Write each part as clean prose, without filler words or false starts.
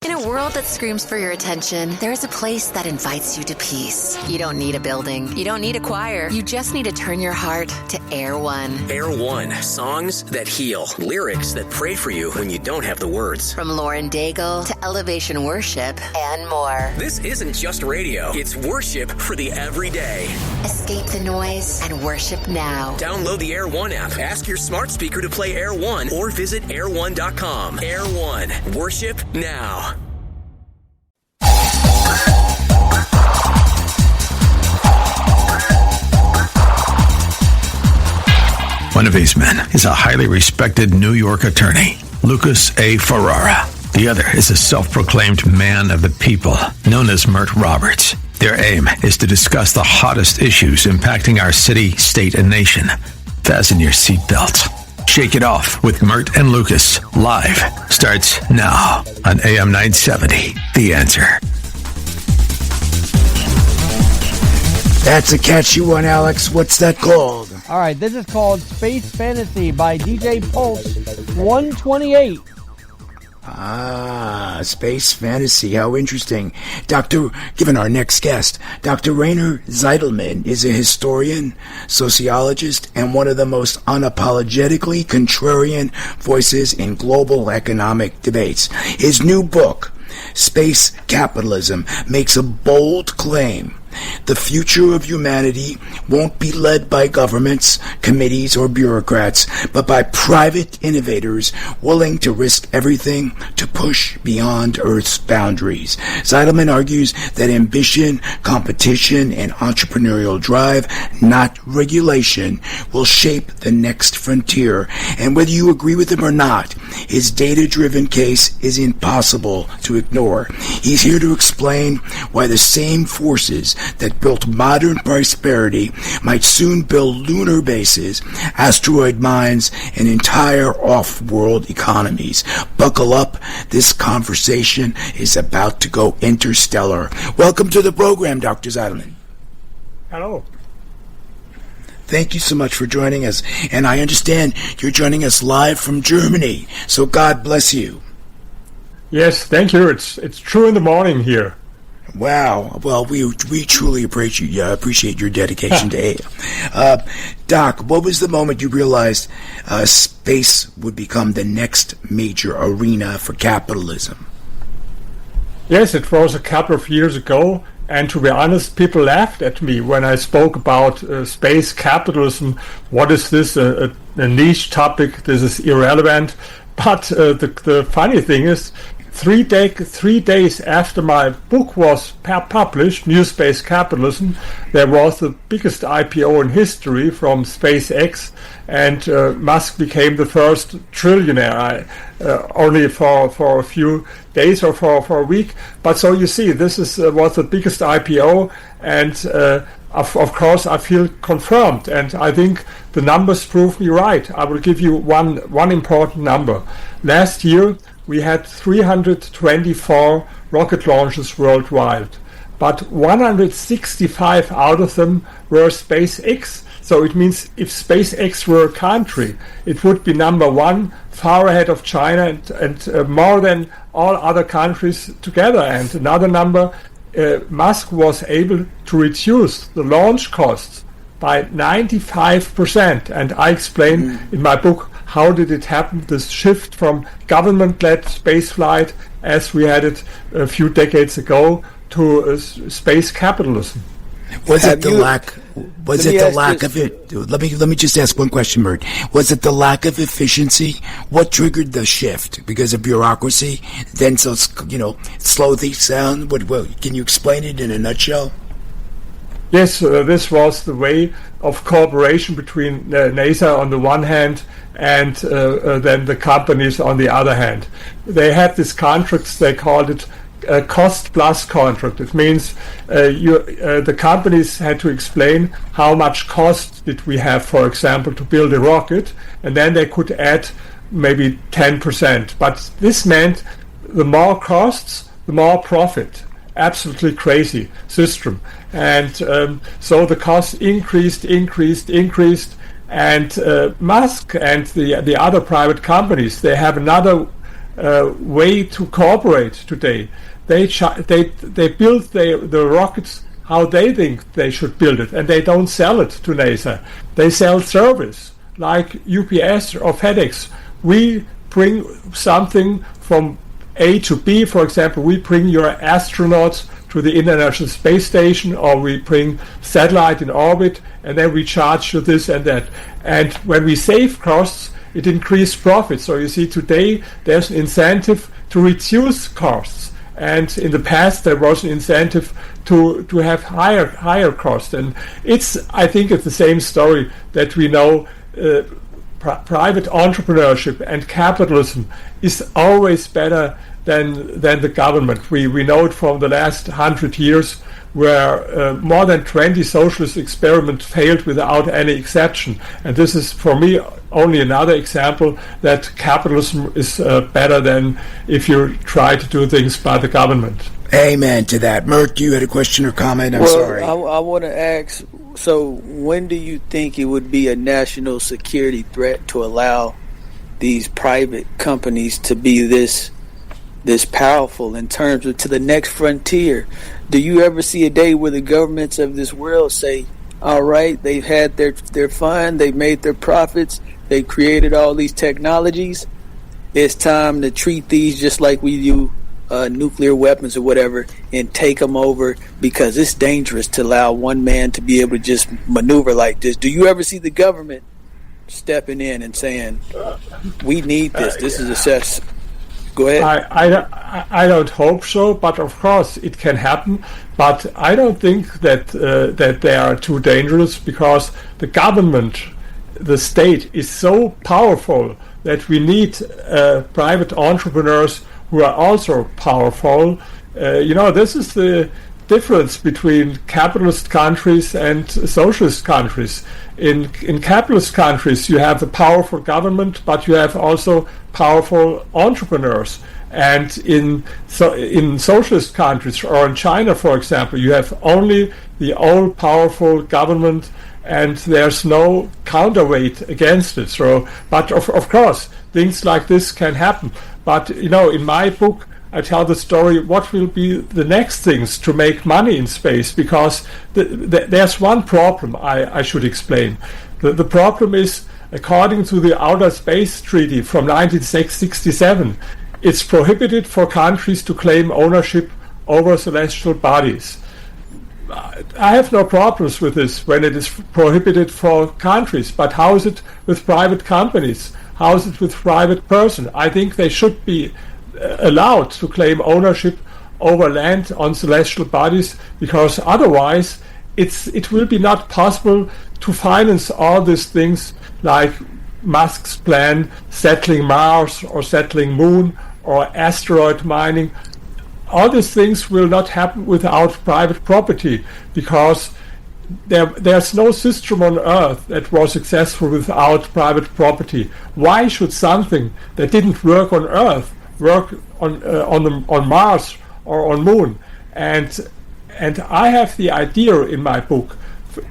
In a world that screams for your attention, there's a place that invites you to peace. You don't need a building. You don't need a choir. You just need to turn your heart to Air One. Air One. Songs that heal. Lyrics that pray for you when you don't have the words. From Lauren Daigle to Elevation Worship and more. This isn't just radio. It's worship for the everyday. Escape the noise and worship now. Download the Air One app. Ask your smart speaker to play Air One or visit air1.com. Air One. Worship now. One of these men is a highly respected New York attorney, Lucas A. Ferrara. The other is a self-proclaimed man of the people, known as Mert Roberts. Their aim is to discuss the hottest issues impacting our city, state, and nation. Fasten your seatbelts. Shake it off with Mert and Lucas. Live starts now on AM 970. The Answer. That's a catchy one, Alex. What's that called? All right, this is called Space Fantasy by DJ Pulse 128. Ah, Space Fantasy. How interesting. Given our next guest, Dr. Ranier Zitelmann is a historian, sociologist, and one of the most unapologetically contrarian voices in global economic debates. His new book, Space Capitalism, makes a bold claim. The future of humanity won't be led by governments, committees, or bureaucrats, but by private innovators willing to risk everything to push beyond Earth's boundaries. Zitelmann argues that ambition, competition, and entrepreneurial drive, not regulation, will shape the next frontier. And whether you agree with him or not, his data-driven case is impossible to ignore. He's here to explain why the same forces that built modern prosperity might soon build lunar bases, asteroid mines, and entire off-world economies. Buckle up. This conversation is about to go interstellar. Welcome to the program, Dr. Zitelmann. Hello. Thank you so much for joining us. And I understand you're joining us live from Germany. So God bless you. Yes, thank you. It's true in the morning here. Wow. Well, we truly appreciate your dedication to AM. Doc, what was the moment you realized space would become the next major arena for capitalism? Yes, it was a couple of years ago. And to be honest, people laughed at me when I spoke about space capitalism. What is this? A niche topic? This is irrelevant. But the funny thing is, 3 days after my book was published, New Space Capitalism, there was the biggest IPO in history from SpaceX, and Musk became the first trillionaire, only for a few days or for a week. But so you see, this was the biggest IPO, and of course I feel confirmed, and I think the numbers prove me right. I will give you one important number. Last year, we had 324 rocket launches worldwide, but 165 out of them were SpaceX. So it means if SpaceX were a country, it would be number one, far ahead of China and more than all other countries together. And another number, Musk was able to reduce the launch costs by 95%. And I explain in my book how did it happen, this shift from government-led spaceflight, as we had it a few decades ago, to space capitalism. Was it the lack of it? Let me just ask one question, Mert. Was it the lack of efficiency? What triggered the shift? Because of bureaucracy? Then slow things down? Can you explain it in a nutshell? Yes, this was the way of cooperation between NASA on the one hand and then the companies on the other hand. They had these contracts, they called it a cost-plus contract. It means the companies had to explain how much cost did we have, for example, to build a rocket, and then they could add maybe 10%. But this meant the more costs, the more profit. Absolutely crazy system. And so the costs increased, and Musk and the other private companies, they have another way to cooperate today. They build the rockets how they think they should build it, and they don't sell it to NASA. They sell service, like UPS or FedEx. We bring something from A to B, for example. We bring your astronauts to the International Space Station, or we bring satellite in orbit, and then we charge you this and that. And when we save costs, it increases profits. So you see, today there's an incentive to reduce costs, and in the past there was an incentive to have higher costs. And I think it's the same story that we know. Private entrepreneurship and capitalism is always better than the government. We know it from the last 100 years, where more than 20 socialist experiments failed without any exception. And this is, for me, only another example that capitalism is better than if you try to do things by the government. Amen to that. Mert, you had a question or comment? I'm sorry. I want to ask, so when do you think it would be a national security threat to allow these private companies to be this powerful in terms of to the next frontier? Do you ever see a day where the governments of this world say, all right, they've had their fun, they've made their profits, they've created all these technologies, it's time to treat these just like we do nuclear weapons or whatever, and take them over, because it's dangerous to allow one man to be able to just maneuver like this? Do you ever see the government stepping in and saying, we need this, this is a success? Go ahead. I don't hope so, but of course it can happen. But I don't think that they are too dangerous, because the government, the state, is so powerful that we need private entrepreneurs who are also powerful. This is the difference between capitalist countries and socialist countries. In capitalist countries, you have a powerful government, but you have also powerful entrepreneurs. And in socialist countries, or in China, for example, you have only the old powerful government, and there's no counterweight against it. So, but of course, things like this can happen. But in my book, I tell the story what will be the next things to make money in space, because there's one problem I should explain. The problem is, according to the Outer Space Treaty from 1967, it's prohibited for countries to claim ownership over celestial bodies. I have no problems with this when it is prohibited for countries, but how is it with private companies? How is it with private persons? I think they should be allowed to claim ownership over land on celestial bodies, because otherwise it will be not possible to finance all these things like Musk's plan, settling Mars or settling Moon or asteroid mining. All these things will not happen without private property, because there's no system on Earth that was successful without private property. Why should something that didn't work on Earth work on Mars or on Moon? And I have the idea in my book,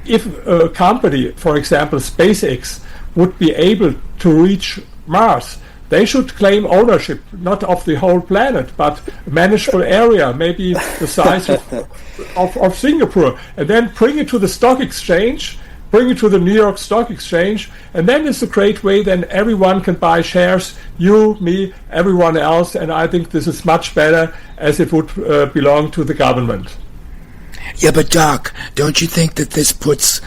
if a company, for example SpaceX, would be able to reach Mars, they should claim ownership, not of the whole planet, but a manageable area, maybe the size of Singapore, and then bring it to the stock exchange, bring it to the New York Stock Exchange, and then it's a great way, then everyone can buy shares, you, me, everyone else, and I think this is much better as it would belong to the government. Yeah, but Doc, don't you think that this puts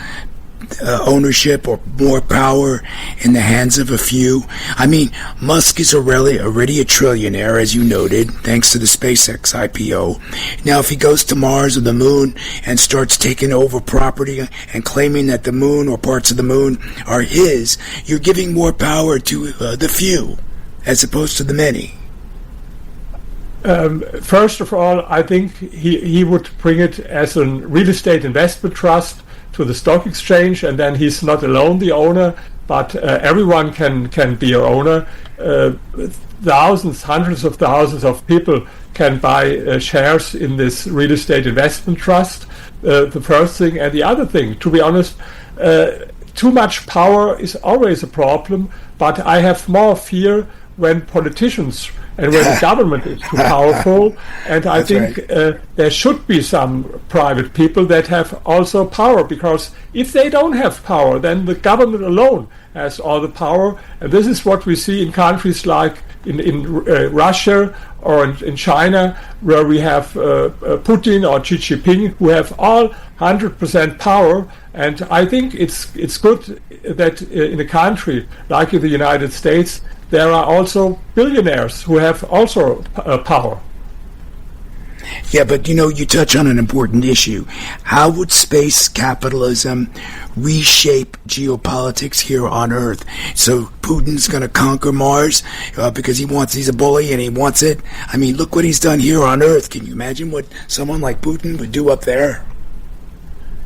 ownership or more power in the hands of a few? I mean, Musk is already a trillionaire, as you noted, thanks to the SpaceX IPO. Now, if he goes to Mars or the Moon and starts taking over property and claiming that the Moon or parts of the Moon are his, you're giving more power to the few as opposed to the many. First of all, I think he would bring it as a real estate investment trust to the stock exchange, and then he's not alone the owner, but everyone can be an owner. Thousands, hundreds of thousands of people can buy shares in this real estate investment trust. The first thing. And the other thing, to be honest, too much power is always a problem, but I have more fear when politicians and when the government is too powerful. And I think there should be some private people that have also power, because if they don't have power, then the government alone has all the power. And this is what we see in countries like in Russia or in China, where we have Putin or Xi Jinping, who have all 100% power. And I think it's good that in a country like in the United States, there are also billionaires who have also power. Yeah, but you touch on an important issue. How would space capitalism reshape geopolitics here on Earth? So Putin's going to conquer Mars because he's a bully and he wants it. I mean, look what he's done here on Earth. Can you imagine what someone like Putin would do up there?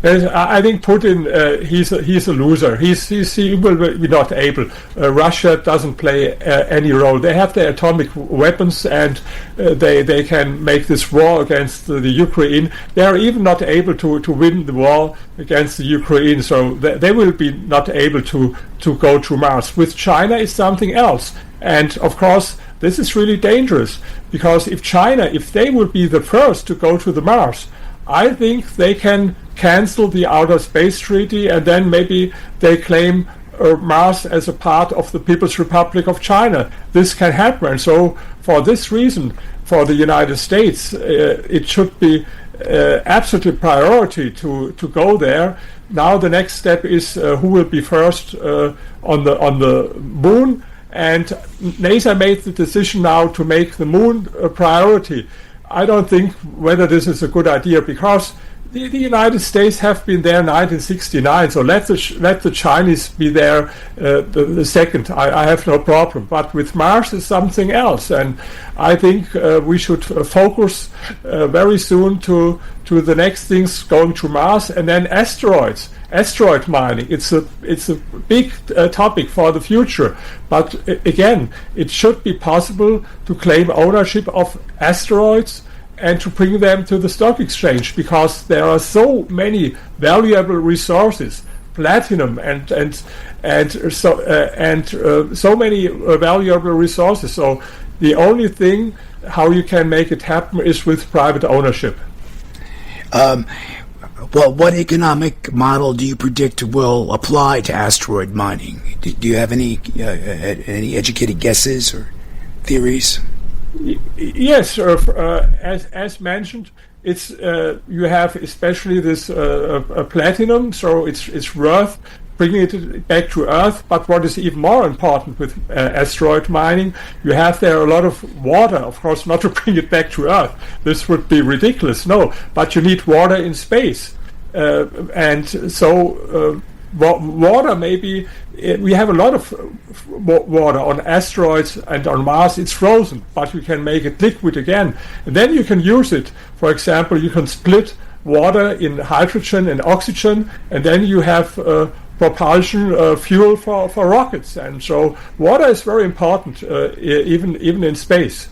I think Putin, he's a loser. He will be not able. Russia doesn't play any role. They have their atomic weapons, and they can make this war against the Ukraine. They are even not able to win the war against the Ukraine, so they will be not able to go to Mars. With China, it's something else. And of course, this is really dangerous, because if they will be the first to go to the Mars, I think they can cancel the Outer Space Treaty, and then maybe they claim Mars as a part of the People's Republic of China. This can happen. And so for this reason, for the United States, it should be absolutely priority to go there. Now the next step is who will be first on the moon, and NASA made the decision now to make the moon a priority. I don't think whether this is a good idea, because the United States have been there in 1969, so let the Chinese be there the second. I have no problem. But with Mars is something else, and I think we should focus very soon to the next things going to Mars, and then asteroid mining. It's a big topic for the future, but again, it should be possible to claim ownership of asteroids and to bring them to the stock exchange, because there are so many valuable resources, platinum and so many valuable resources. So the only thing how you can make it happen is with private ownership. Well, what economic model do you predict will apply to asteroid mining? Do you have any educated guesses or theories? Yes, as mentioned, it's you have especially this platinum, so it's worth bringing it back to Earth. But what is even more important with asteroid mining, you have there a lot of water, of course, not to bring it back to Earth. This would be ridiculous, no, but you need water in space. And so water, maybe we have a lot of water on asteroids, and on Mars it's frozen, but you can make it liquid again, and then you can use it. For example, you can split water in hydrogen and oxygen, and then you have propulsion fuel for rockets. And so water is very important, even in space.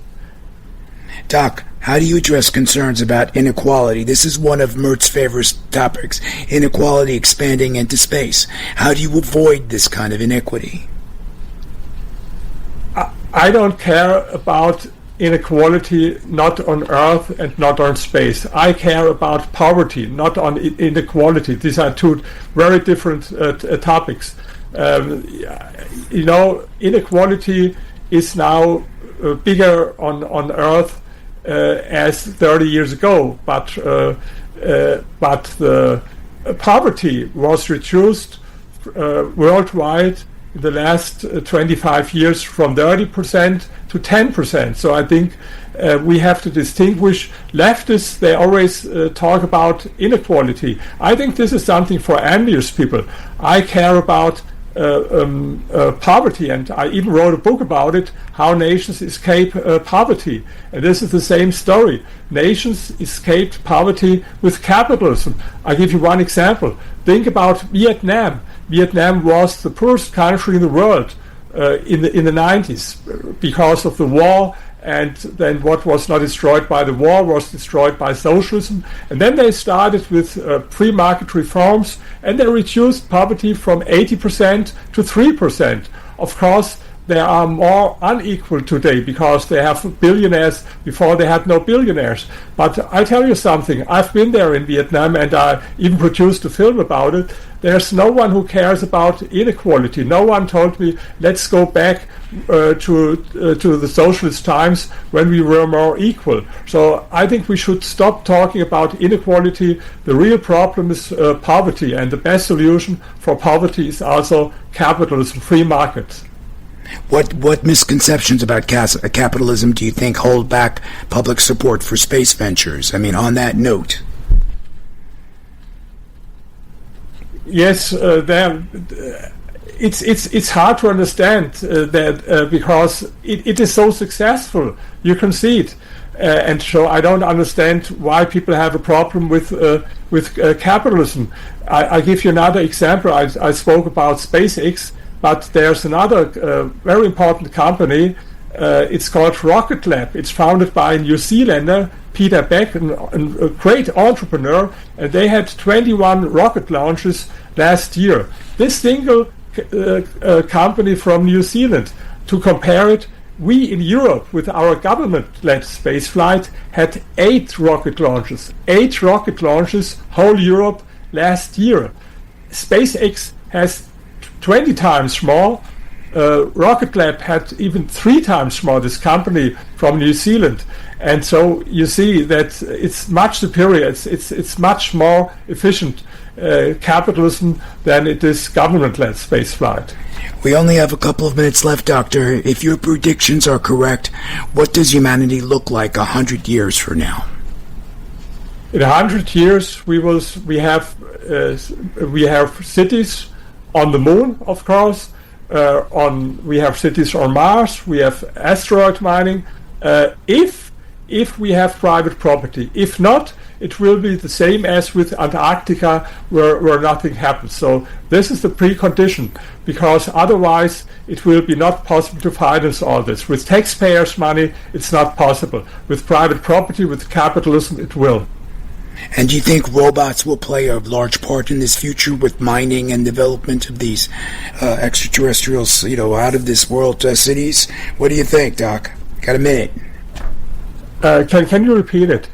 Doc, how do you address concerns about inequality? This is one of Mert's favorite topics, inequality expanding into space. How do you avoid this kind of inequity? I don't care about inequality, not on Earth and not on space. I care about poverty, not on inequality. These are two very different topics. Inequality is now bigger on Earth as 30 years ago, but the poverty was reduced worldwide in the last 25 years from 30% to 10%. So I think we have to distinguish. Leftists, they always talk about inequality. I think this is something for ambitious people. I care about poverty, and I even wrote a book about it, how nations escape poverty. And this is the same story. Nations escaped poverty with capitalism. I give you one example. Think about Vietnam. Vietnam was the poorest country in the world in the 90s because of the war, and then what was not destroyed by the war was destroyed by socialism. And then they started with free market reforms, and they reduced poverty from 80% to 3%. Of course, they are more unequal today because they have billionaires before they had no billionaires. But I tell you something, I've been there in Vietnam and I even produced a film about it. There's no one who cares about inequality. No one told me, let's go back to the socialist times when we were more equal. So I think we should stop talking about inequality. The real problem is poverty, and the best solution for poverty is also capitalism, free markets. What misconceptions about capitalism do you think hold back public support for space ventures? I mean, on that note. Yes, it's hard to understand that because it is so successful. You can see it, and so I don't understand why people have a problem with capitalism. I give you another example. I spoke about SpaceX. But there's another very important company. It's called Rocket Lab. It's founded by a New Zealander, Peter Beck, a great entrepreneur, and they had 21 rocket launches last year. This single company from New Zealand, to compare it, we in Europe, with our government-led spaceflight, had 8 rocket launches. 8 rocket launches, whole Europe, last year. SpaceX has 20 times more. Rocket Lab had even 3 times more, this company from New Zealand. And so you see that it's much superior, it's much more efficient capitalism than it is government-led spaceflight. We only have a couple of minutes left, Doctor. If your predictions are correct, what does humanity look like 100 years from now? In 100 years, we have cities on the moon, of course. We have cities on Mars. We have asteroid mining. If we have private property, if not, it will be the same as with Antarctica, where nothing happens. So this is the precondition, because otherwise it will be not possible to finance all this. With taxpayers' money, it's not possible. With private property, with capitalism, it will. And do you think robots will play a large part in this future with mining and development of these extraterrestrials, out of this world cities? What do you think, Doc? Got a minute? Can you repeat it?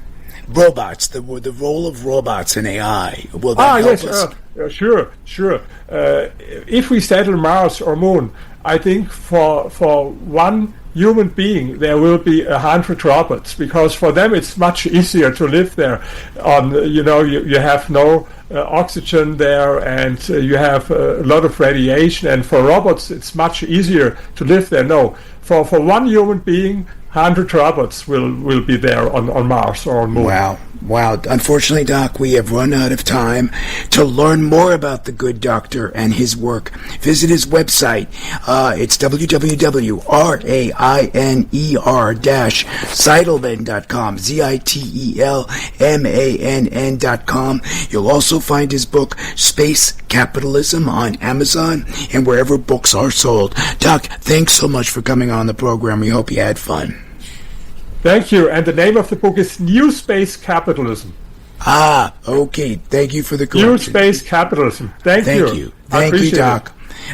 Robots, the role of robots in AI. Will that help us? Sure. If we settle Mars or Moon, I think for one human being there will be 100 robots, because for them it's much easier to live there. You have no oxygen there, and you have a lot of radiation, and for robots it's much easier to live there. No, for one human being, 100 robots will be there on Mars or on Moon. Wow. Unfortunately, Doc, we have run out of time. To learn more about the good doctor and his work, visit his website. It's www.rainer-Zitelmann.com, Zitelmann.com. You'll also find his book, Space Capitalism, on Amazon and wherever books are sold. Doc, thanks so much for coming on the program. We hope you had fun. Thank you. And the name of the book is New Space Capitalism. Okay. Thank you for the correction. New Space Capitalism. Thank you. Thank you, Doc.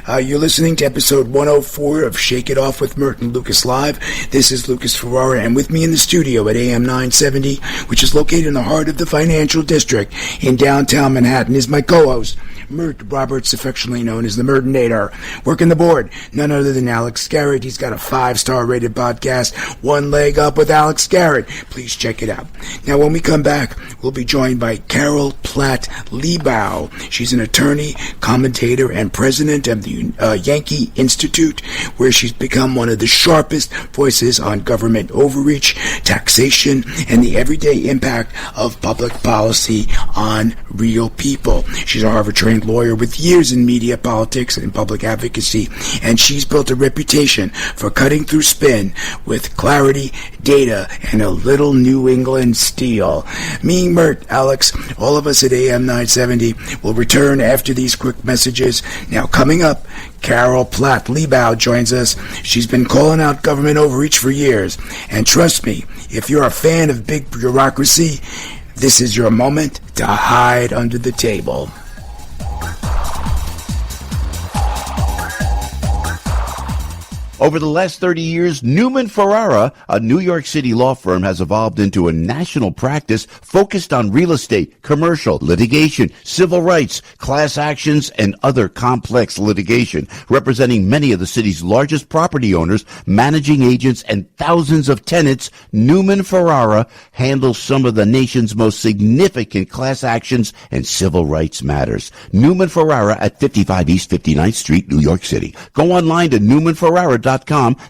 You're listening to episode 104 of Shake It Off with Mert and Lucas Live. This is Lucas Ferrara, and with me in the studio at AM 970, which is located in the heart of the financial district in downtown Manhattan, is my co-host, Mert Roberts, affectionately known as the Mertinator. Working the board, none other than Alex Garrett. He's got a 5-star rated podcast, One Leg Up with Alex Garrett. Please check it out. Now, when we come back, we'll be joined by Carol Platt Liebau. She's an attorney, commentator, and president of the Yankee Institute, where she's become one of the sharpest voices on government overreach, taxation, and the everyday impact of public policy on real people. She's a Harvard-trained lawyer with years in media, politics, and public advocacy, and she's built a reputation for cutting through spin with clarity, data, and a little New England steel. Me, Mert, Alex, all of us at AM 970 will return after these quick messages. Now, coming up, Carol Platt Liebau joins us. She's been calling out government overreach for years, and trust me, if you're a fan of big bureaucracy, this is your moment to hide under the table. Over the last 30 years, Newman Ferrara, a New York City law firm, has evolved into a national practice focused on real estate, commercial, litigation, civil rights, class actions, and other complex litigation, representing many of the city's largest property owners, managing agents, and thousands of tenants. Newman Ferrara handles some of the nation's most significant class actions and civil rights matters. Newman Ferrara at 55 East 59th Street, New York City. Go online to NewmanFerrara.com.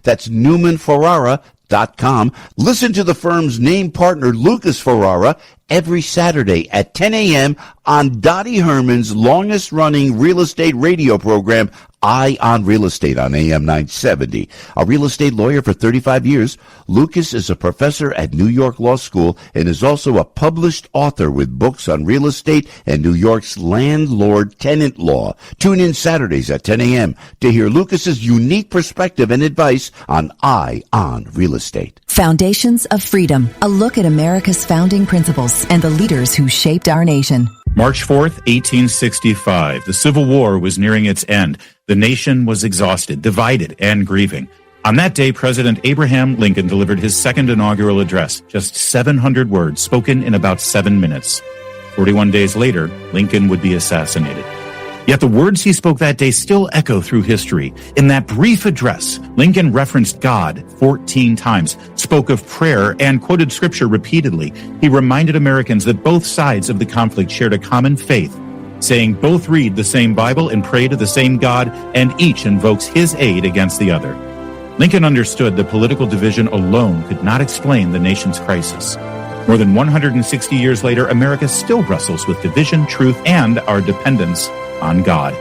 That's NewmanFerrara.com. Listen to the firm's name partner, Lucas Ferrara, every Saturday at 10 a.m. on Dottie Herman's longest-running real estate radio program, Eye on Real Estate on AM 970. A real estate lawyer for 35 years, Lucas is a professor at New York Law School and is also a published author with books on real estate and New York's landlord-tenant law. Tune in Saturdays at 10 a.m. to hear Lucas's unique perspective and advice on Eye on Real Estate. Foundations of Freedom, a look at America's founding principles and the leaders who shaped our nation. March 4th, 1865. The Civil War was nearing its end. The nation was exhausted, divided, and grieving. On that day, President Abraham Lincoln delivered his second inaugural address, just 700 words spoken in about 7 minutes. 41 days later, Lincoln would be assassinated. Yet the words he spoke that day still echo through history. In that brief address, Lincoln referenced God 14 times, spoke of prayer, and quoted scripture repeatedly. He reminded Americans that both sides of the conflict shared a common faith, saying both read the same Bible and pray to the same God, and each invokes his aid against the other. Lincoln understood that political division alone could not explain the nation's crisis. More than 160 years later, America still wrestles with division, truth, and our dependence on God.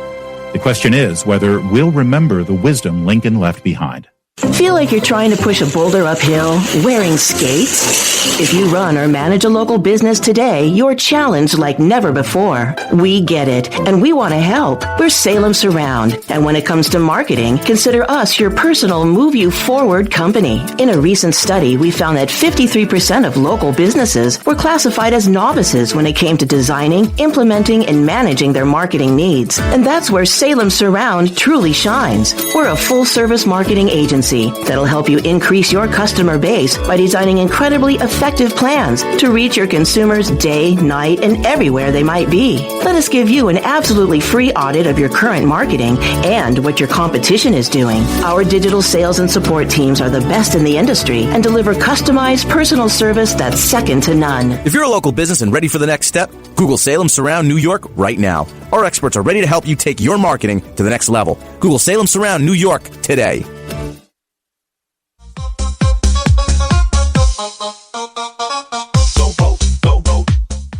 The question is whether we'll remember the wisdom Lincoln left behind. Feel like you're trying to push a boulder uphill wearing skates? If you run or manage a local business today, you're challenged like never before. We get it, and we want to help. We're Salem Surround, and when it comes to marketing, consider us your personal Move You Forward company. In a recent study, we found that 53% of local businesses were classified as novices when it came to designing, implementing, and managing their marketing needs. And that's where Salem Surround truly shines. We're a full-service marketing agency that'll help you increase your customer base by designing incredibly effective plans to reach your consumers day, night, and everywhere they might be. Let us give you an absolutely free audit of your current marketing and what your competition is doing. Our digital sales and support teams are the best in the industry and deliver customized personal service that's second to none. If you're a local business and ready for the next step, Google Salem Surround New York right now. Our experts are ready to help you take your marketing to the next level. Google Salem Surround New York today.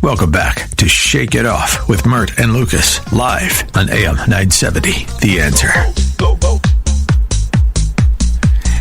Welcome back to Shake It Off with Mert and Lucas, live on AM 970. The Answer.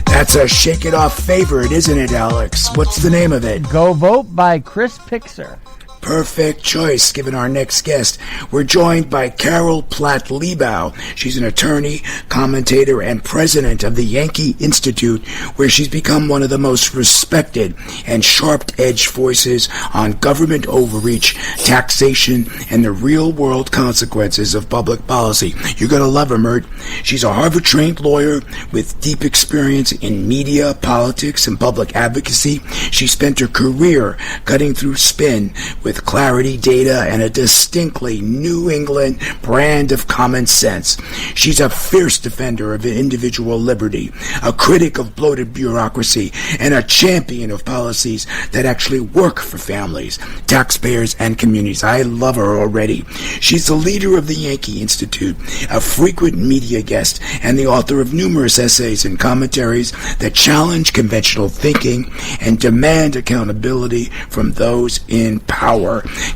That's a Shake It Off favorite, isn't it, Alex? What's the name of it? Go Vote by Chris Pixar. Perfect choice, given our next guest. We're joined by Carol Platt Liebau. She's an attorney, commentator, and president of the Yankee Institute, where she's become one of the most respected and sharp-edged voices on government overreach, taxation, and the real-world consequences of public policy. You're going to love her, Mert. She's a Harvard-trained lawyer with deep experience in media, politics, and public advocacy. She spent her career cutting through spin with clarity, data, and a distinctly New England brand of common sense. She's a fierce defender of individual liberty, a critic of bloated bureaucracy, and a champion of policies that actually work for families, taxpayers, and communities. I love her already. She's the leader of the Yankee Institute, a frequent media guest, and the author of numerous essays and commentaries that challenge conventional thinking and demand accountability from those in power.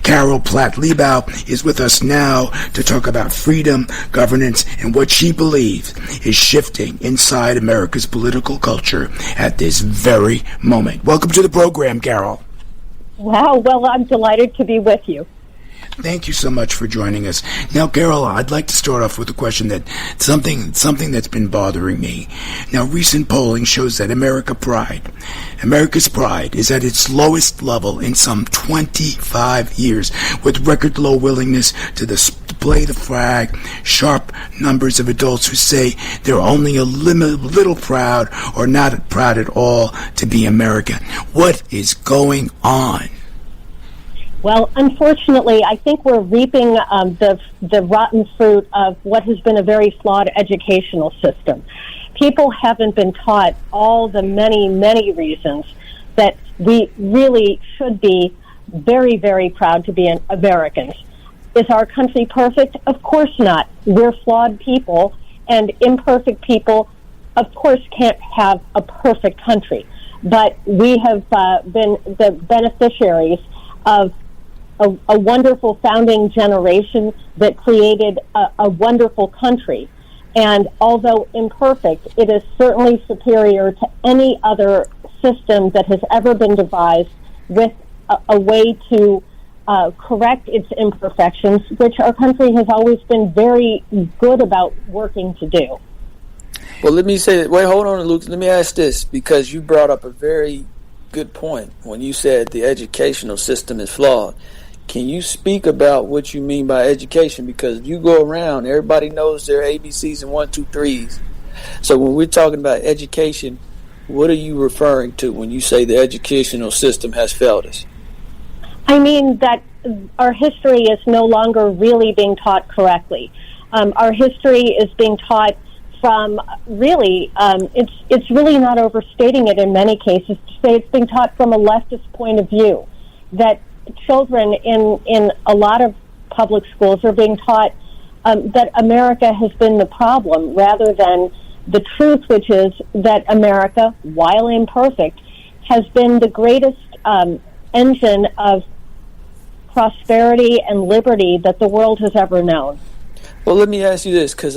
Carol Platt Liebau is with us now to talk about freedom, governance, and what she believes is shifting inside America's political culture at this very moment. Welcome to the program, Carol. Wow, well, I'm delighted to be with you. Thank you so much for joining us. Now, Carol, I'd like to start off with a question that something that's been bothering me. Now, recent polling shows that America's pride is at its lowest level in some 25 years, with record low willingness to play the flag, sharp numbers of adults who say they're only a little proud or not proud at all to be American. What is going on? Well, unfortunately, I think we're reaping the rotten fruit of what has been a very flawed educational system. People haven't been taught all the many, many reasons that we really should be very, very proud to be Americans. Is our country perfect? Of course not. We're flawed people, and imperfect people, of course, can't have a perfect country. But we have been the beneficiaries of a wonderful founding generation that created a wonderful country. And although imperfect, it is certainly superior to any other system that has ever been devised with a way to correct its imperfections, which our country has always been very good about working to do. Well, let me say, wait, hold on, Luke. Let me ask this, because you brought up a very good point when you said the educational system is flawed. Can you speak about what you mean by education? Because you go around, everybody knows their ABCs and 1, 2, 3s. So when we're talking about education, what are you referring to when you say the educational system has failed us? I mean that our history is no longer really being taught correctly. Our history is being taught from really, it's really not overstating it in many cases to say it's being taught from a leftist point of view, that children in a lot of public schools are being taught that America has been the problem rather than the truth, which is that America, while imperfect, has been the greatest engine of prosperity and liberty that the world has ever known. Well, let me ask you this, because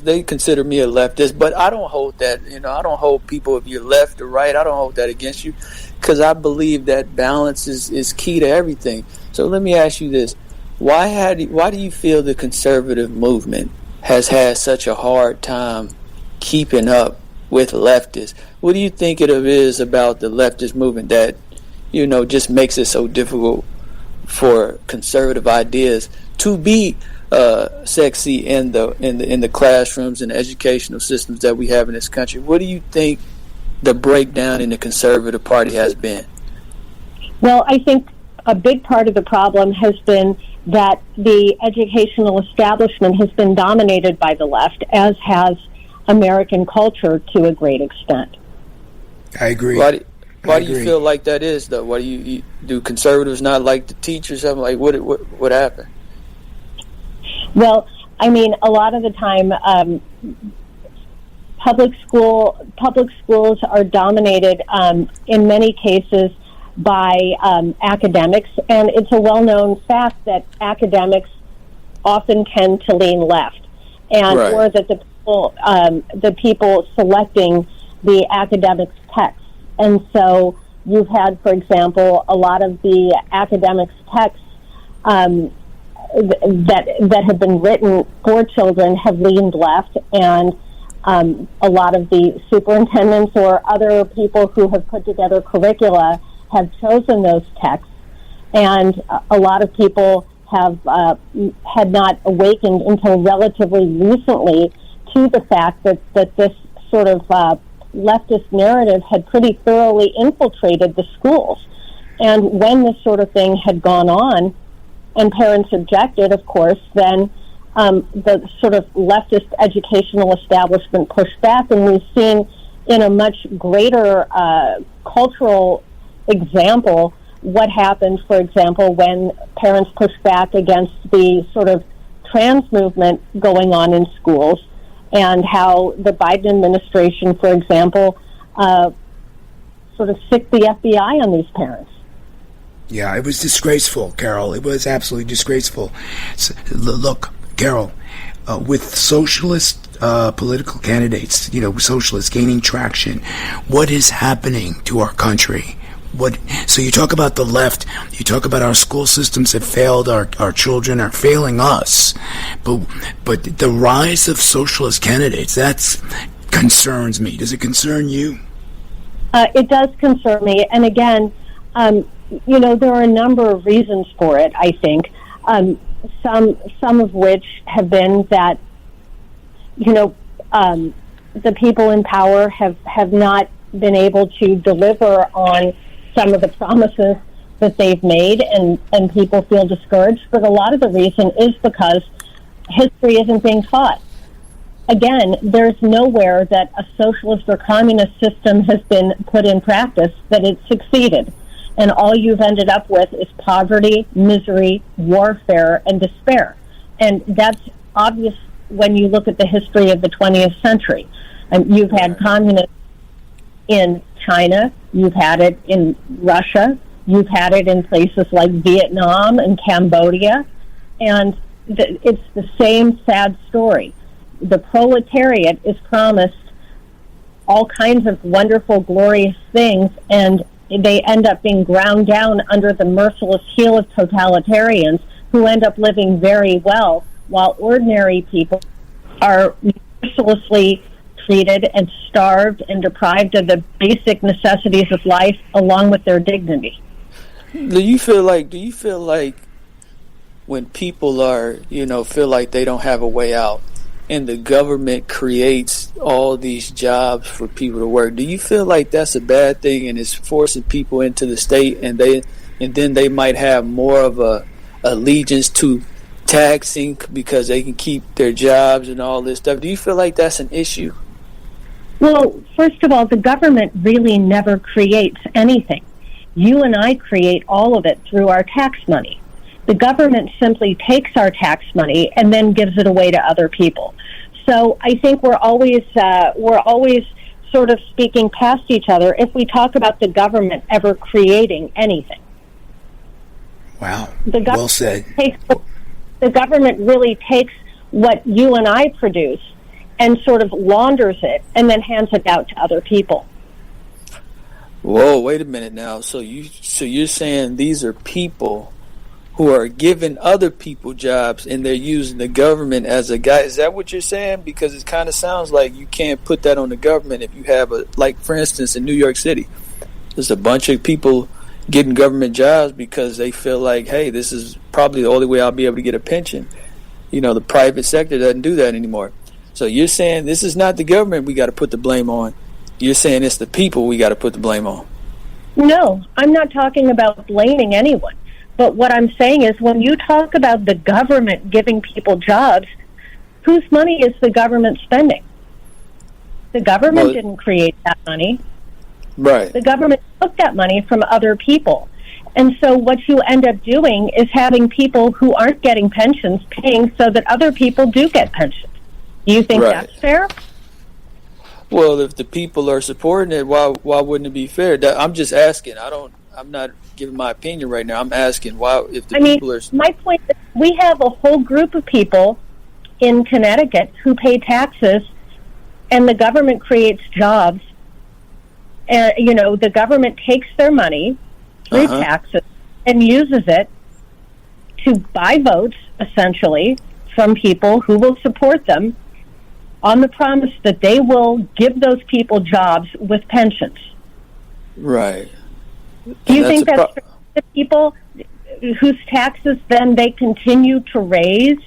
they consider me a leftist, but I don't hold that. I don't hold people if you're left or right. I don't hold that against you, because I believe that balance is key to everything. So let me ask you this: why do you feel the conservative movement has had such a hard time keeping up with leftists? What do you think it is about the leftist movement that just makes it so difficult for conservative ideas to be sexy in the classrooms and educational systems that we have in this country? What do you think the breakdown in the Conservative Party has been? Well, I think a big part of the problem has been that the educational establishment has been dominated by the left, as has American culture to a great extent. I agree. Why do you feel like that is, though? Why do conservatives not like to teach or something? Like, what happened? Well, I mean, a lot of the time, public schools are dominated in many cases by academics, and it's a well-known fact that academics often tend to lean left, and right. Or that the people selecting the academics texts, and so you've had, for example, a lot of the academics texts that have been written for children have leaned left, and a lot of the superintendents or other people who have put together curricula have chosen those texts, and a lot of people have had not awakened until relatively recently to the fact that this sort of leftist narrative had pretty thoroughly infiltrated the schools. And when this sort of thing had gone on, and parents objected, of course, then the sort of leftist educational establishment pushed back, and we've seen in a much greater cultural example what happened, for example, when parents pushed back against the sort of trans movement going on in schools, and how the Biden administration, for example, sort of sicked the FBI on these parents. Yeah, it was disgraceful, Carol. It was absolutely disgraceful. So, look, Carol, with socialist political candidates, socialists gaining traction, what is happening to our country? So you talk about the left, you talk about our school systems have failed, our children are failing us, but the rise of socialist candidates, that concerns me. Does it concern you? It does concern me, and again, there are a number of reasons for it, I think. some of which have been that, the people in power have not been able to deliver on some of the promises that they've made, and people feel discouraged. But a lot of the reason is because history isn't being taught. Again, there's nowhere that a socialist or communist system has been put in practice that it succeeded. And all you've ended up with is poverty, misery, warfare, and despair. And that's obvious when you look at the history of the 20th century. You've had communism in China, you've had it in Russia, you've had it in places like Vietnam and Cambodia, and it's the same sad story. The proletariat is promised all kinds of wonderful, glorious things, and they end up being ground down under the merciless heel of totalitarians who end up living very well, while ordinary people are mercilessly treated and starved and deprived of the basic necessities of life along with their dignity. Do you feel like when people are, feel like they don't have a way out and the government creates all these jobs for people to work, do you feel like that's a bad thing and it's forcing people into the state, and then they might have more of a allegiance to taxing because they can keep their jobs and all this stuff? Do you feel like that's an issue? Well, first of all, the government really never creates anything. You and I create all of it through our tax money. The government simply takes our tax money and then gives it away to other people. So I think we're always sort of speaking past each other if we talk about the government ever creating anything. Wow, well said. The government really takes what you and I produce and sort of launders it and then hands it out to other people. Whoa, wait a minute now. So you're saying these are people who are giving other people jobs and they're using the government as a guide? Is that what you're saying? Because it kind of sounds like you can't put that on the government if you have like for instance in New York City, there's a bunch of people getting government jobs because they feel like, hey, this is probably the only way I'll be able to get a pension. The private sector doesn't do that anymore. So you're saying this is not the government we got to put the blame on. You're saying it's the people we got to put the blame on. No, I'm not talking about blaming anyone. But what I'm saying is when you talk about the government giving people jobs, whose money is the government spending? The government didn't create that money. Right. The government took that money from other people. And so what you end up doing is having people who aren't getting pensions paying so that other people do get pensions. Do you think that's fair? Well, if the people are supporting it, why wouldn't it be fair? I'm just asking. I'm not giving my opinion right now. I'm asking why, if the people are... My point is we have a whole group of people in Connecticut who pay taxes, and the government creates jobs. And, the government takes their money through taxes and uses it to buy votes, essentially, from people who will support them on the promise that they will give those people jobs with pensions. Right. Do you think that's the people whose taxes then they continue to raise,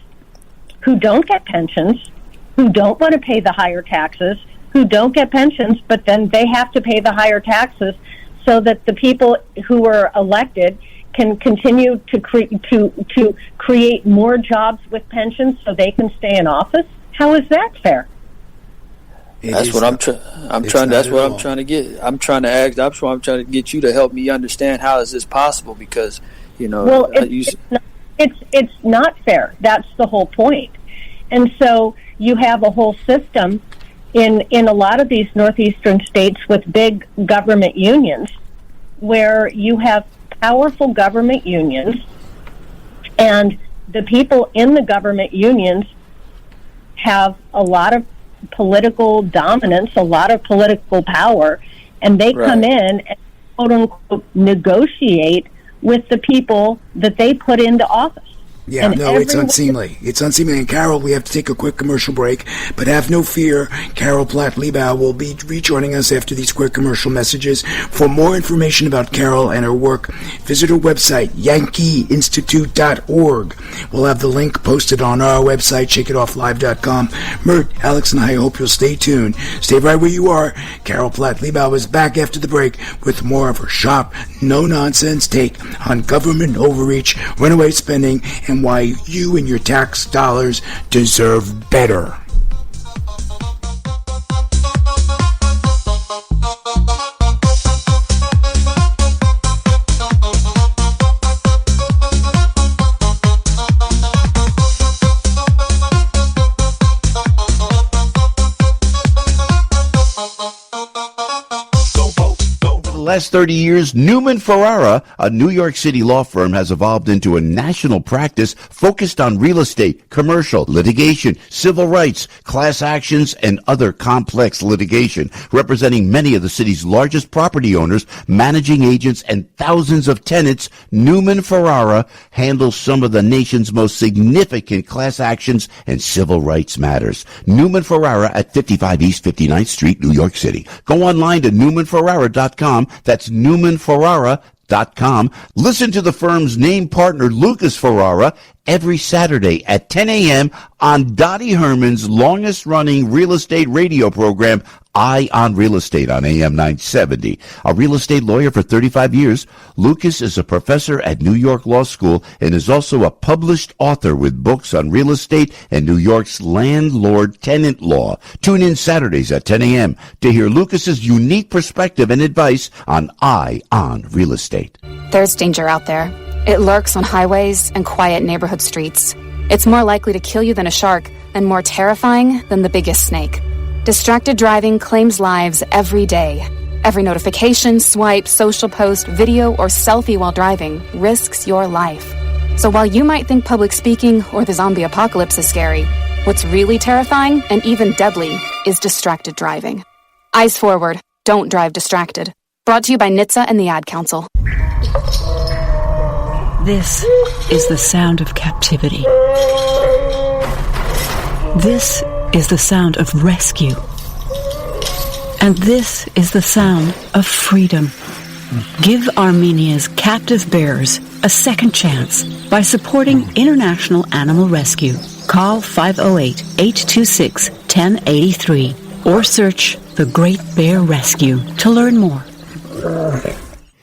who don't get pensions, who don't want to pay the higher taxes, who don't get pensions, but then they have to pay the higher taxes so that the people who are elected can continue to create more jobs with pensions so they can stay in office? How is that fair? That's what I'm trying to get. I'm trying to ask. That's why I'm trying to get you to help me understand how is this possible, because it's not fair. That's the whole point. And so you have a whole system in a lot of these northeastern states with big government unions where you have powerful government unions, and the people in the government unions have a lot of political dominance, a lot of political power, and they come in and quote unquote negotiate with the people that they put into office. Yeah, and no, it's unseemly. It's unseemly. And Carol, we have to take a quick commercial break, but have no fear. Carol Platt Liebau will be rejoining us after these quick commercial messages. For more information about Carol and her work, visit her website, yankeeinstitute.org. We'll have the link posted on our website, shakeitofflive.com. Mert, Alex, and I hope you'll stay tuned. Stay right where you are. Carol Platt Liebau is back after the break with more of her sharp, no-nonsense take on government overreach, runaway spending, and why you and your tax dollars deserve better. Last 30 years, Newman Ferrara, a New York City law firm, has evolved into a national practice focused on real estate, commercial, litigation, civil rights, class actions, and other complex litigation, representing many of the city's largest property owners, managing agents, and thousands of tenants. Newman Ferrara handles some of the nation's most significant class actions and civil rights matters. Newman Ferrara at 55 East 59th Street, New York City. Go online to newmanferrara.com. That's newmanferrara.com. Listen to the firm's name partner, Lucas Ferrara, every Saturday at 10 a.m. on Dottie Herman's longest-running real estate radio program, Eye on Real Estate on AM 970. A real estate lawyer for 35 years, Lucas is a professor at New York Law School and is also a published author with books on real estate and New York's landlord-tenant law. Tune in Saturdays at 10 a.m. to hear Lucas's unique perspective and advice on Eye on Real Estate. There's danger out there. It lurks on highways and quiet neighborhood streets. It's more likely to kill you than a shark, and more terrifying than the biggest snake. Distracted driving claims lives every day. Every notification, swipe, social post, video, or selfie while driving risks your life. So while you might think public speaking or the zombie apocalypse is scary, what's really terrifying and even deadly is distracted driving. Eyes forward. Don't drive distracted. Brought to you by NHTSA and the Ad Council. This is the sound of captivity. This is the sound of rescue. And this is the sound of freedom. Give Armenia's captive bearers a second chance by supporting International Animal Rescue. Call 508-826-1083 or search The Great Bear Rescue to learn more.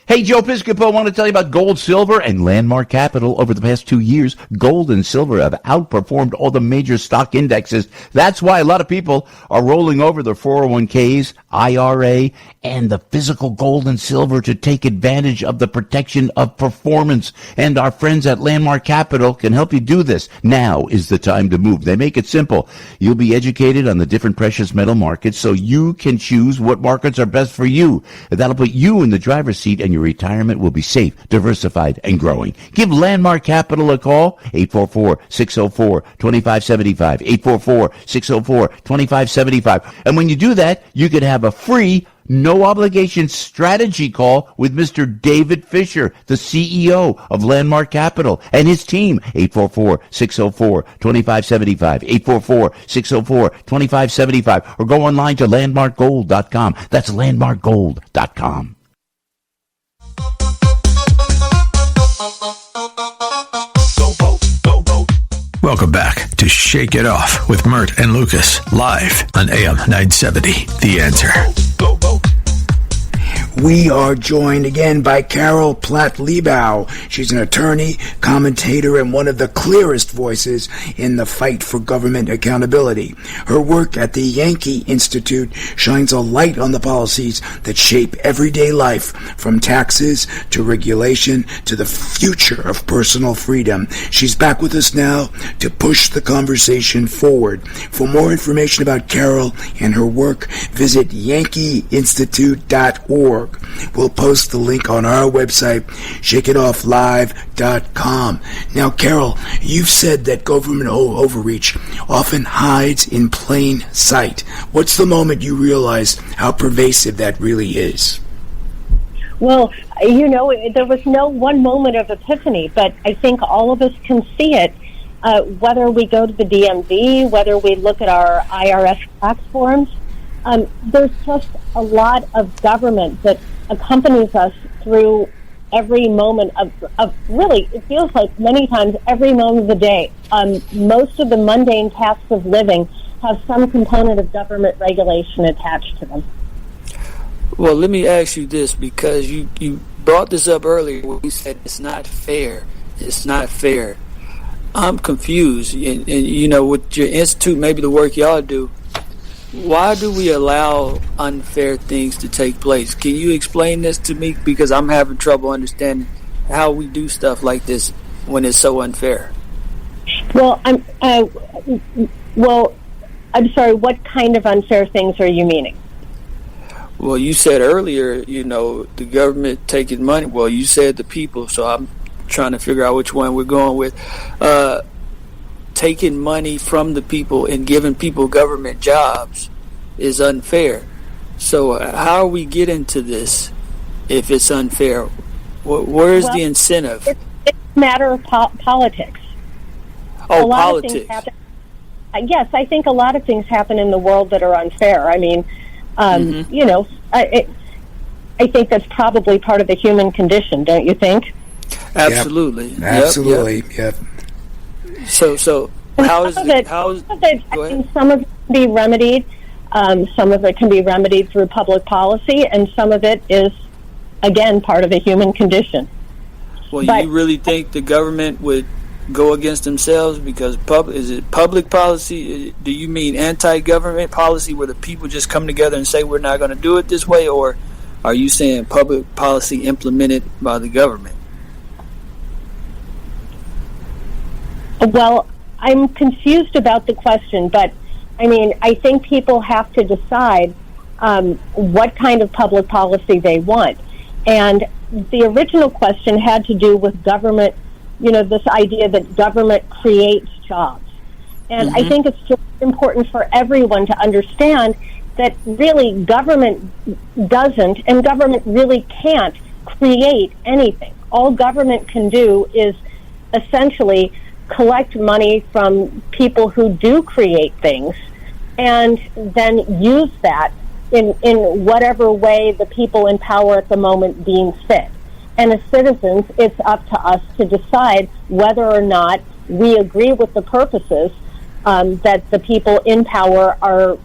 Hey, Joe Piscopo, I want to tell you about gold, silver, and Landmark Capital. Over the past 2 years, gold and silver have outperformed all the major stock indexes. That's why a lot of people are rolling over their 401ks, IRA, and the physical gold and silver to take advantage of the protection of performance. And our friends at Landmark Capital can help you do this. Now is the time to move. They make it simple. You'll be educated on the different precious metal markets so you can choose what markets are best for you. That'll put you in the driver's seat, and your retirement will be safe, diversified, and growing. Give Landmark Capital a call, 844-604-2575, 844-604-2575. And when you do that, you could have a free, no-obligation strategy call with Mr. David Fisher, the CEO of Landmark Capital, and his team, 844-604-2575, 844-604-2575, or go online to landmarkgold.com. That's landmarkgold.com. Welcome back to Shake It Off with Mert and Lucas, live on AM 970. The Answer. We are joined again by Carol Platt Liebau. She's an attorney, commentator, and one of the clearest voices in the fight for government accountability. Her work at the Yankee Institute shines a light on the policies that shape everyday life, from taxes to regulation to the future of personal freedom. She's back with us now to push the conversation forward. For more information about Carol and her work, visit yankeeinstitute.org. We'll post the link on our website, shakeitofflive.com. Now, Carol, you've said that government overreach often hides in plain sight. What's the moment you realize how pervasive that really is? Well, there was no one moment of epiphany, but I think all of us can see it, whether we go to the DMV, whether we look at our IRS tax forms. There's just a lot of government that accompanies us through every moment of really, it feels like many times every moment of the day. Most of the mundane tasks of living have some component of government regulation attached to them. Well, let me ask you this, because you brought this up earlier when you said it's not fair. It's not fair. I'm confused. And with your institute, maybe the work y'all do, why do we allow unfair things to take place? Can you explain this to me? Because I'm having trouble understanding how we do stuff like this when it's so unfair. Well, I'm sorry, what kind of unfair things are you meaning? Well, you said earlier, the government taking money. Well, you said the people, so I'm trying to figure out which one we're going with. Taking money from the people and giving people government jobs is unfair. So how are we getting to this if it's unfair? Where's the incentive? It's a matter of politics. Oh, politics. Yes, I think a lot of things happen in the world that are unfair. I mean, I think that's probably part of the human condition, don't you think? Absolutely. Yep. Absolutely. Yep. So how is it? I think some of it can be remedied. Some of it can be remedied through public policy, and some of it is, again, part of the human condition. Well, you really think the government would go against themselves because is it public policy? Do you mean anti-government policy where the people just come together and say we're not going to do it this way, or are you saying public policy implemented by the government? Well, I'm confused about the question, but I mean, I think people have to decide what kind of public policy they want. And the original question had to do with government, this idea that government creates jobs. And I think it's just important for everyone to understand that really government doesn't, and government really can't create anything. All government can do is essentially collect money from people who do create things and then use that in whatever way the people in power at the moment deem fit. And as citizens, it's up to us to decide whether or not we agree with the purposes that the people in power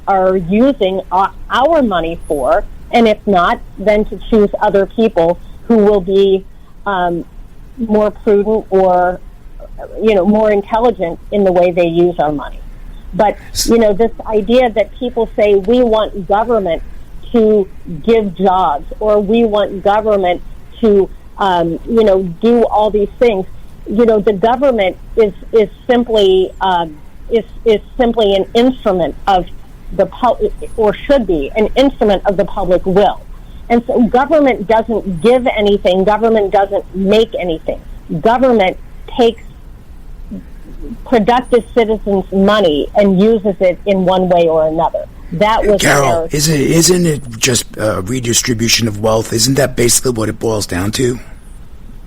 are using our money for, and if not, then to choose other people who will be more prudent or more intelligent in the way they use our money. But, this idea that people say we want government to give jobs or we want government to, do all these things, the government is simply an instrument of the public, or should be an instrument of the public will. And so government doesn't give anything. Government doesn't make anything. Government takes productive citizens' money and uses it in one way or another. That was Carol. Isn't it just redistribution of wealth? Isn't that basically what it boils down to?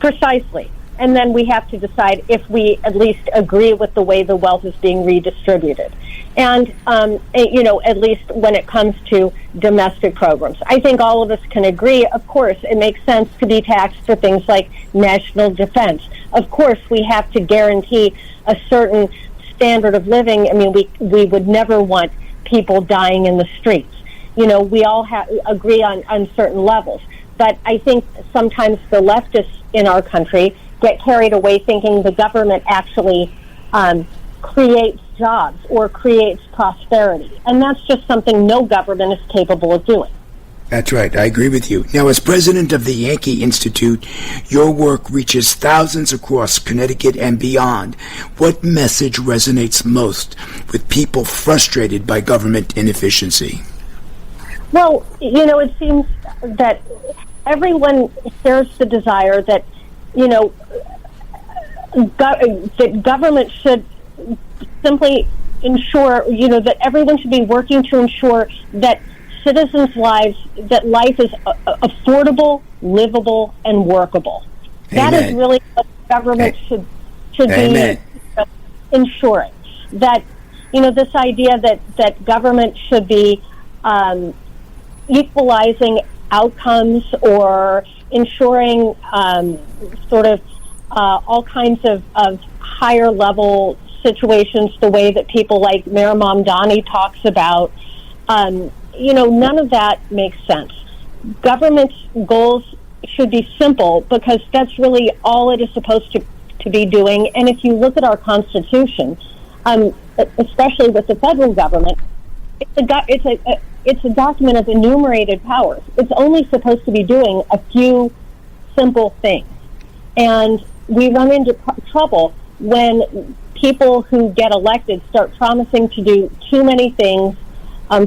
Precisely. And then we have to decide if we at least agree with the way the wealth is being redistributed. And, at least when it comes to domestic programs. I think all of us can agree, of course, it makes sense to be taxed for things like national defense. Of course, we have to guarantee a certain standard of living. I mean, we would never want people dying in the streets. We all agree on certain levels. But I think sometimes the leftists in our country get carried away thinking the government actually creates jobs or creates prosperity. And that's just something no government is capable of doing. That's right. I agree with you. Now, as president of the Yankee Institute, your work reaches thousands across Connecticut and beyond. What message resonates most with people frustrated by government inefficiency? Well, it seems that everyone shares the desire that, that government should simply ensure, that everyone should be working to ensure that citizens' lives, that life is affordable, livable, and workable. Amen. That is really what government should be ensuring. That, this idea that government should be equalizing outcomes or ensuring all kinds of higher level situations, the way that people like Mayor Mamdani talks about, none of that makes sense. Government's goals should be simple because that's really all it is supposed to be doing. And if you look at our Constitution, especially with the federal government, it's a document of enumerated powers. It's only supposed to be doing a few simple things. And we run into trouble when people who get elected start promising to do too many things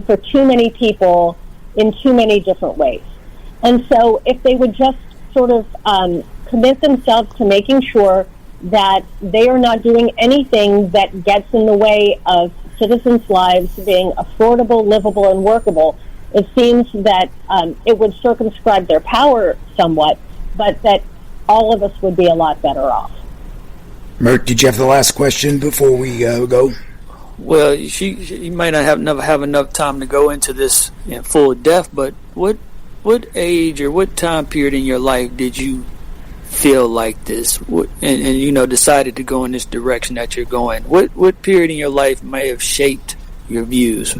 for too many people in too many different ways. And so if they would just sort of commit themselves to making sure that they are not doing anything that gets in the way of citizens' lives being affordable, livable, and workable, it seems that it would circumscribe their power somewhat, but that all of us would be a lot better off. Mert, did you have the last question before we go? Well, you might not have enough time to go into this in full depth, but what age or what time period in your life did you feel like this and decided to go in this direction that you're going? What period in your life may have shaped your views?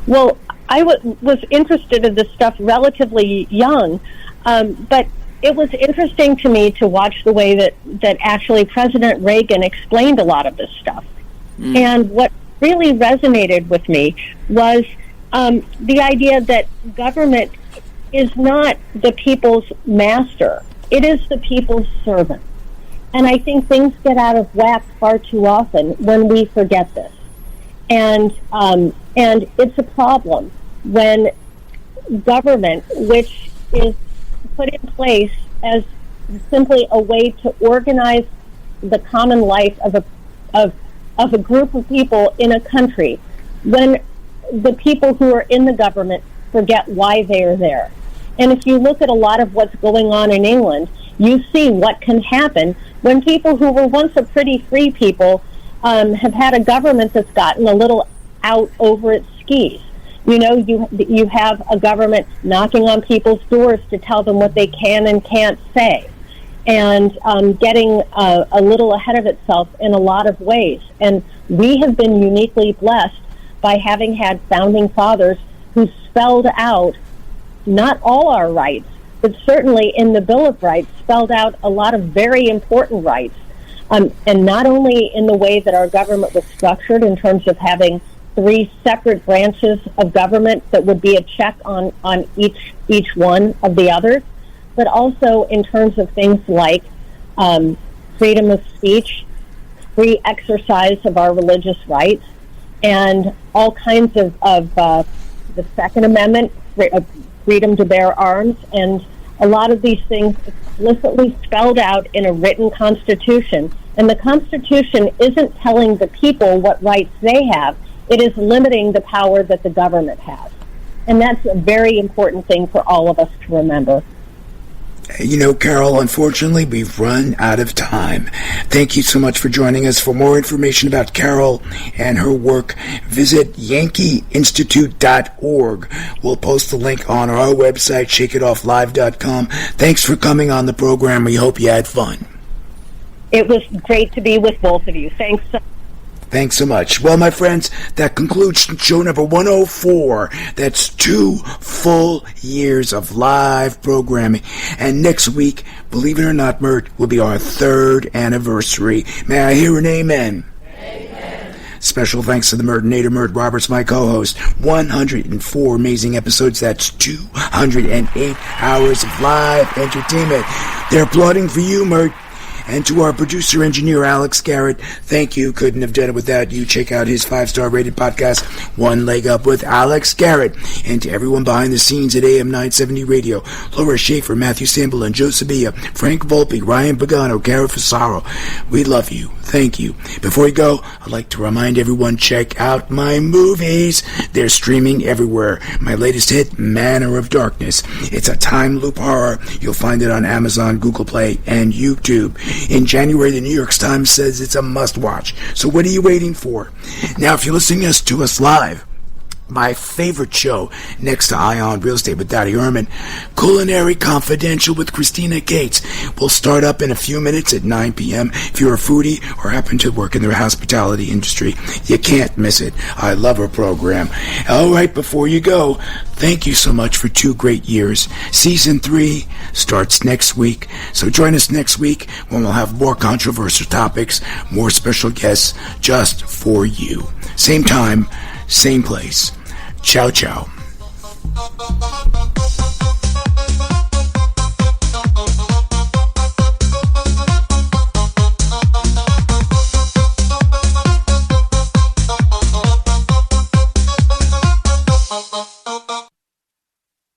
Well, I was interested in this stuff relatively young, but it was interesting to me to watch the way that actually President Reagan explained a lot of this stuff. And what really resonated with me was the idea that government is not the people's master. It is the people's servant. And I think things get out of whack far too often when we forget this. And it's a problem when government, which is put in place as simply a way to organize the common life of a group of people in a country, when the people who are in the government forget why they are there. And if you look at a lot of what's going on in England, you see what can happen when people who were once a pretty free people have had a government that's gotten a little out over its skis. You have a government knocking on people's doors to tell them what they can and can't say, and getting a little ahead of itself in a lot of ways. And we have been uniquely blessed by having had founding fathers who spelled out not all our rights, but certainly in the Bill of Rights spelled out a lot of very important rights, and not only in the way that our government was structured in terms of having 3 separate branches of government that would be a check on each one of the others, but also in terms of things like freedom of speech, free exercise of our religious rights, and all kinds of the Second Amendment, freedom to bear arms, and a lot of these things explicitly spelled out in a written constitution. And the Constitution isn't telling the people what rights they have. It is limiting the power that the government has. And that's a very important thing for all of us to remember. Carol, unfortunately, we've run out of time. Thank you so much for joining us. For more information about Carol and her work, visit yankeeinstitute.org. We'll post the link on our website, shakeitofflive.com. Thanks for coming on the program. We hope you had fun. It was great to be with both of you. Thanks so much. Thanks so much. Well, my friends, that concludes show number 104. That's 2 full years of live programming. And next week, believe it or not, Mert, will be our 3rd anniversary. May I hear an amen? Amen. Special thanks to the Mertinator, Mert Roberts, my co-host. 104 amazing episodes. That's 208 hours of live entertainment. They're applauding for you, Mert. And to our producer engineer, Alex Garrett, thank you. Couldn't have done it without you. Check out his 5-star rated podcast, One Leg Up with Alex Garrett. And to everyone behind the scenes at AM 970 Radio, Laura Schaefer, Matthew Sample, and Joe Sabia, Frank Volpe, Ryan Pagano, Garrett Fasaro. We love you. Thank you. Before we go, I'd like to remind everyone, check out my movies. They're streaming everywhere. My latest hit, Manor of Darkness. It's a time loop horror. You'll find it on Amazon, Google Play, and YouTube. In January, the New York Times says it's a must-watch. So what are you waiting for? Now, if you're listening to us live, my favorite show next to Ion Real Estate with Dottie Ehrman, Culinary Confidential with Christina Gates, will start up in a few minutes at 9 p.m. If you're a foodie or happen to work in the hospitality industry, you can't miss it. I love her program. All right, before you go, thank you so much for 2 great years. Season 3 starts next week, so join us next week when we'll have more controversial topics, more special guests just for you. Same time, same place. Ciao, ciao.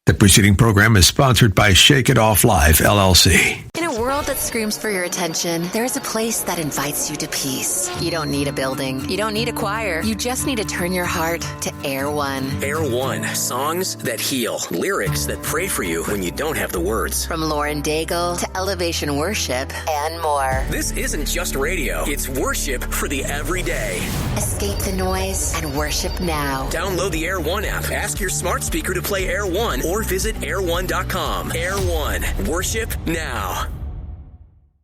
The preceding program is sponsored by Shake It Off Live, LLC. In a world that screams for your attention, there is a place that invites you to peace. You don't need a building. You don't need a choir. You just need to turn your heart to Air One. Air One, songs that heal, lyrics that pray for you when you don't have the words. From Lauren Daigle to Elevation Worship and more. This isn't just radio. It's worship for the everyday. Escape the noise and worship now. Download the Air One app. Ask your smart speaker to play Air One or visit air1.com. Air One, worship now.